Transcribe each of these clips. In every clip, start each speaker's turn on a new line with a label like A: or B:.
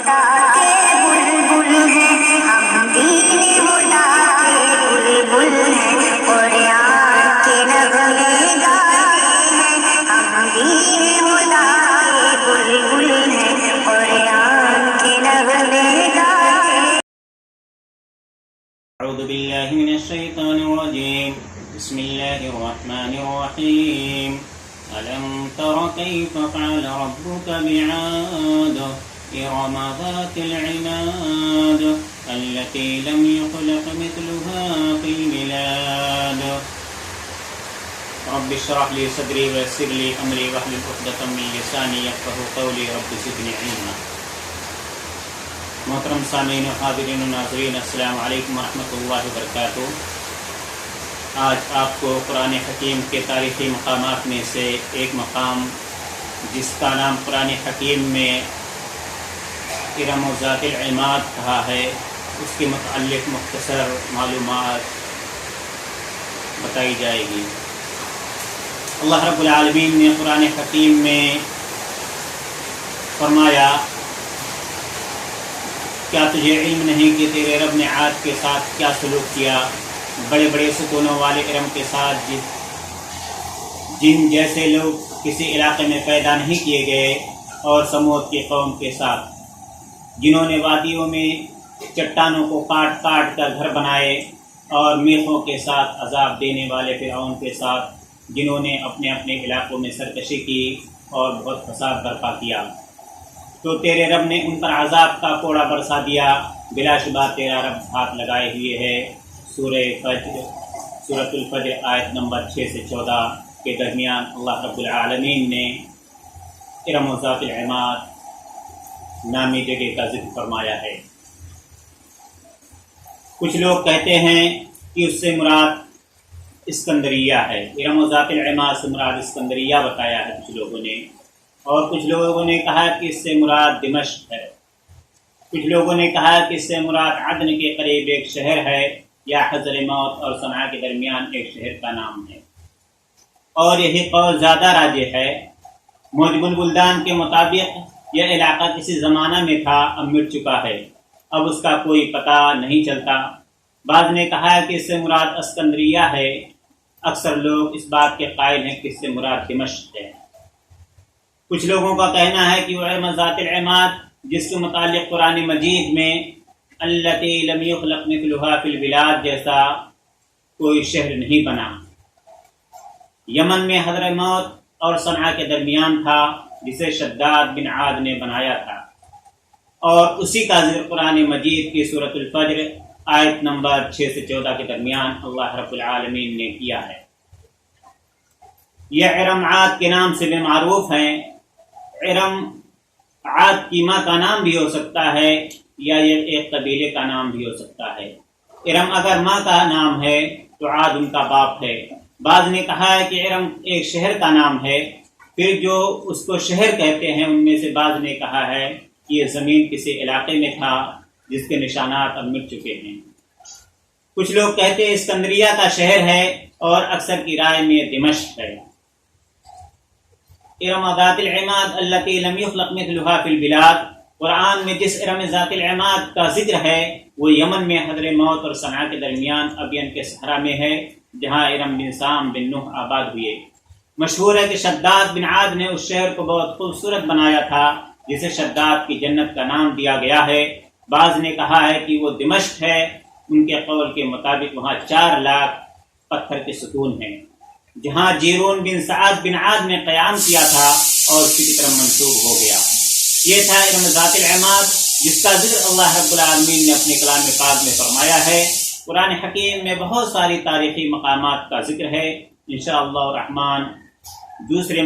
A: خدا کے بلبل ہیں، ہم دین خدا کے بلبل ہیں، قرآن کے نغمے گاتے ہیں، ہم دین خدا کے بلبل ہیں، قرآن کے نغمے گاتے ہیں۔
B: اعوذ باللہ من الشیطان الرجیم، بسم اللہ الرحمن الرحیم۔ ألم تر كيف فعل ربك بعاد إرم ذات العماد التي لم يخلق مثلها في البلاد رب اشرح لي صدري ويسر لي أمري واحلل عقدة من لساني يفقهوا قولي رب زدني علما۔ محترم سامعین و حاضرین و ناظرین، السلام علیکم ورحمۃ اللہ وبرکاتہ۔ آج آپ کو قرآن حکیم کے تاریخی مقامات میں سے ایک مقام جس کا نام قرآن حکیم میں ارم ذات العماد کہا ہے، اس کے متعلق مختصر معلومات بتائی جائے گی۔ اللہ رب العالمین نے قرآن حکیم میں فرمایا، کیا تجھے علم نہیں کہ تیرے رب نے عاد کے ساتھ کیا سلوک کیا، بڑے بڑے ستونوں والے ارم کے ساتھ جن جیسے لوگ کسی علاقے میں پیدا نہیں کیے گئے، اور سمود کی قوم کے ساتھ جنہوں نے وادیوں میں چٹانوں کو کاٹ کاٹ کر گھر بنائے، اور میخوں کے ساتھ عذاب دینے والے فرعون کے ساتھ جنہوں نے اپنے اپنے علاقوں میں سرکشی کی اور بہت فساد برپا کیا، تو تیرے رب نے ان پر عذاب کا کوڑا برسا دیا۔ بلا شبہ تیرا رب ہاتھ لگائے ہوئے ہے۔ سورۃ الفجر آیت نمبر 6 سے 14 کے درمیان اللہ رب العالمین نے ارم ذات العماد نامی جگہ کا ذکر فرمایا ہے۔ کچھ لوگ کہتے ہیں کہ اس سے مراد اسکندریہ ہے، ارم ذات العماد سے مراد اسکندریہ بتایا ہے کچھ لوگوں نے، اور کچھ لوگوں نے کہا کہ اس سے مراد دمشق ہے، کچھ لوگوں نے کہا کہ اس سے مراد عدن کے قریب ایک شہر ہے، یا حضرموت اور صنعاء کے درمیان ایک شہر کا نام ہے، اور یہی قول زیادہ راجح ہے۔ موجب البلدان کے مطابق یہ علاقہ کسی زمانہ میں تھا، اب مٹ چکا ہے، اب اس کا کوئی پتہ نہیں چلتا۔ بعض نے کہا کہ اس سے مراد اسکندریہ ہے، اکثر لوگ اس بات کے قائل ہیں کہ اس سے مراد دمشق ہے۔ کچھ لوگوں کا کہنا ہے کہ وہ ارم ذات العماد جس کے متعلق قرآن مجید میں التی لم یخلق مثلها فی البلاد جیسا کوئی شہر نہیں بنا، یمن میں حضرموت اور صنعاء کے درمیان تھا، جسے شداد بن عاد نے بنایا تھا، اور اسی کا ذکر قرآن مجید کی سورۃ الفجر آیت نمبر 6 سے 14 کے درمیان اللہ رب العالمین نے کیا ہے۔ یہ ارم عاد کے نام سے بھی معروف ہیں۔ ارم عاد کی ماں کا نام بھی ہو سکتا ہے، یا یہ ایک قبیلے کا نام بھی ہو سکتا ہے۔ ارم اگر ماں کا نام ہے تو عاد ان کا باپ ہے۔ بعض نے کہا ہے کہ ارم ایک شہر کا نام ہے، پھر جو اس کو شہر کہتے ہیں ان میں سے بعض نے کہا ہے کہ یہ زمین کسی علاقے میں تھا جس کے نشانات اب مٹ چکے ہیں۔ کچھ لوگ کہتے ہیں اسکندریہ کا شہر ہے، اور اکثر کی رائے میں دمشق ہے۔ ارم ذات العماد التی لم یخلق مثلها فی البلاد، قرآن میں جس ارم ذات العماد کا ذکر ہے وہ یمن میں حضرموت اور صنعاء کے درمیان ابین کے صحرا میں ہے، جہاں ارم بن سام بن نوح آباد ہوئے۔ مشہور ہے کہ شداد بن عاد نے اس شہر کو بہت خوبصورت بنایا تھا، جسے شداد کی جنت کا نام دیا گیا ہے۔ بعض نے کہا ہے کہ وہ دمشق ہے، ان کے قول کے مطابق وہاں 4 لاکھ پتھر کے ستون ہیں، جہاں جیرون بن سعد بن عاد نے قیام کیا تھا اور اسی کی طرف منسوب ہو گیا۔ یہ تھا ارم ذات العماد جس کا ذکر اللہ رب العالمین نے اپنے کلام پاک میں فرمایا ہے۔ قرآن حکیم میں بہت ساری تاریخی مقامات کا ذکر ہے، انشاءاللہ الرحمن دوسرے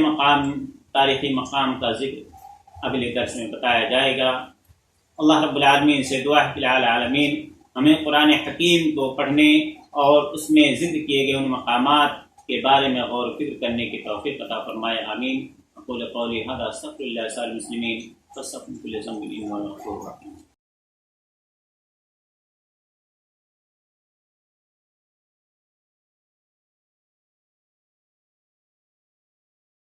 B: تاریخی مقام کا ذکر اگلے درس میں بتایا جائے گا۔ اللہ رب العالمین سے دعا ہے کہ العالمین ہمیں قرآن حکیم کو پڑھنے اور اس میں ذکر کیے گئے ان مقامات کے بارے میں غور و فکر کرنے کی توفیق عطا فرمائے، آمین۔ اقول قولی ھذا استغفر اللہ للمسلمین فاستغفروا كل ذنب انه هو الغفور الرحیم۔